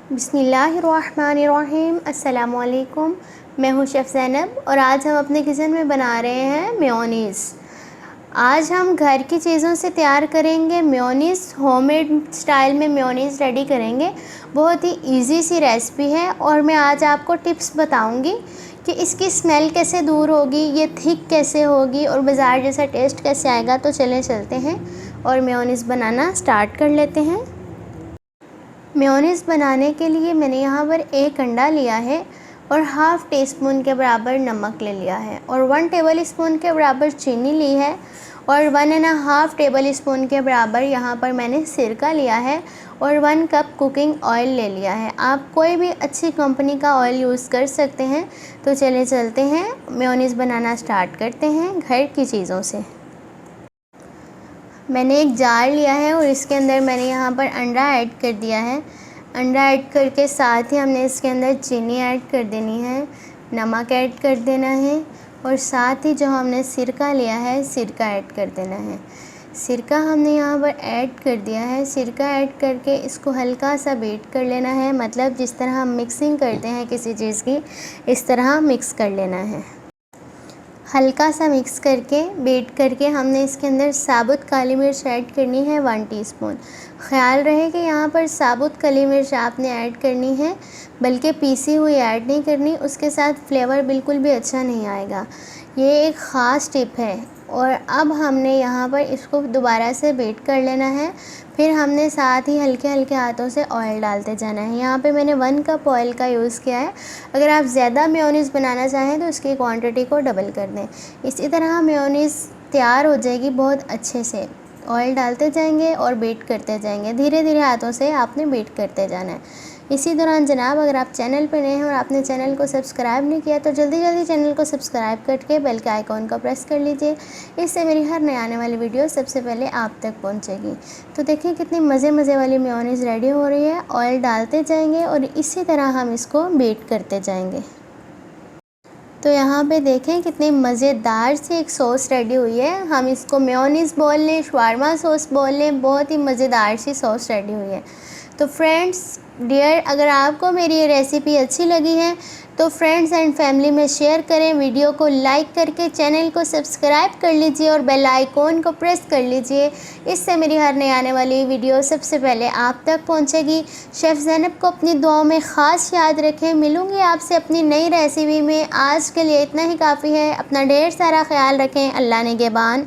बिस्मिल्लाहिर्रहमानिर्रहीम। अस्सलामुअलैकुम। मैं हूँ शेफ़ ज़ैनब और आज हम अपने किचन में बना रहे हैं मेयोनीज़। आज हम घर की चीज़ों से तैयार करेंगे मेयोनीज़, होममेड स्टाइल में मेयोनीज़ रेडी करेंगे। बहुत ही इजी सी रेसिपी है और मैं आज आपको टिप्स बताऊंगी कि इसकी स्मेल कैसे दूर होगी, ये थिक कैसे होगी और बाज़ार जैसा टेस्ट कैसे आएगा। तो चलें चलते हैं और मेयोनीज़ बनाना स्टार्ट कर लेते हैं। मेयोनीज़ बनाने के लिए मैंने यहाँ पर 1 अंडा लिया है और हाफ़ टी स्पून के बराबर नमक ले लिया है और 1 टेबल स्पून के बराबर चीनी ली है और 1.5 टेबल स्पून के बराबर यहाँ पर मैंने सिरका लिया है और 1 कप कुकिंग ऑयल ले लिया है। आप कोई भी अच्छी कंपनी का ऑयल यूज़ कर सकते हैं। तो चले चलते हैं, मेयोनीज़ बनाना स्टार्ट करते हैं घर की चीज़ों से। मैंने एक जार लिया है और इसके अंदर मैंने यहाँ पर अंडा ऐड कर दिया है। अंडा ऐड करके साथ ही हमने इसके अंदर चीनी ऐड कर देनी है, नमक ऐड कर देना है और साथ ही जो हमने सिरका लिया है सिरका ऐड कर देना है। सिरका हमने यहाँ पर ऐड कर दिया है। सिरका ऐड करके इसको हल्का सा बीट कर लेना है, मतलब जिस तरह हम मिक्सिंग करते हैं किसी चीज़ की, इस तरह मिक्स कर लेना है। हल्का सा मिक्स करके बीट करके हमने इसके अंदर साबुत काली मिर्च ऐड करनी है 1 टीस्पून। ख़्याल रहे कि यहाँ पर साबुत काली मिर्च आपने ऐड करनी है, बल्कि पीसी हुई ऐड नहीं करनी, उसके साथ फ्लेवर बिल्कुल भी अच्छा नहीं आएगा। ये एक ख़ास टिप है। और अब हमने यहाँ पर इसको दोबारा से बीट कर लेना है। फिर हमने साथ ही हल्के हल्के हाथों से ऑयल डालते जाना है। यहाँ पे मैंने 1 कप ऑयल का यूज़ किया है। अगर आप ज़्यादा मेयोनीज़ बनाना चाहें तो इसकी क्वांटिटी को डबल कर दें। इसी तरह मेयोनीज़ तैयार हो जाएगी बहुत अच्छे से। ऑयल डालते जाएंगे और बीट करते जाएंगे, धीरे धीरे हाथों से आपने बीट करते जाना है। इसी दौरान जनाब, अगर आप चैनल पर नए हैं और आपने चैनल को सब्सक्राइब नहीं किया तो जल्दी जल्दी चैनल को सब्सक्राइब करके बेल के आइकॉन को प्रेस कर लीजिए। इससे मेरी हर नई आने वाली वीडियो सबसे पहले आप तक पहुंचेगी। तो देखिए कितनी मज़े वाली मेयोनीज़ रेडी हो रही है। ऑयल डालते जाएंगे और इसी तरह हम इसको बीट करते जाएंगे। तो यहाँ पे देखें कितनी मज़ेदार सी एक सॉस रेडी हुई है। हम इसको मेयोनीज़ बोल लें, शवारमा सॉस बोल लें, बहुत ही मज़ेदार सी सॉस रेडी हुई है। तो फ्रेंड्स डियर, अगर आपको मेरी ये रेसिपी अच्छी लगी है तो फ्रेंड्स एंड फैमिली में शेयर करें, वीडियो को लाइक करके चैनल को सब्सक्राइब कर लीजिए और बेल आइकॉन को प्रेस कर लीजिए। इससे मेरी हर नई आने वाली वीडियो सबसे पहले आप तक पहुंचेगी। शेफ़ ज़ैनब को अपनी दुआओं में ख़ास याद रखें। मिलूँगी आपसे अपनी नई रेसिपी में। आज के लिए इतना ही काफ़ी है। अपना ढेर सारा ख्याल रखें। अल्लाह निगहबान।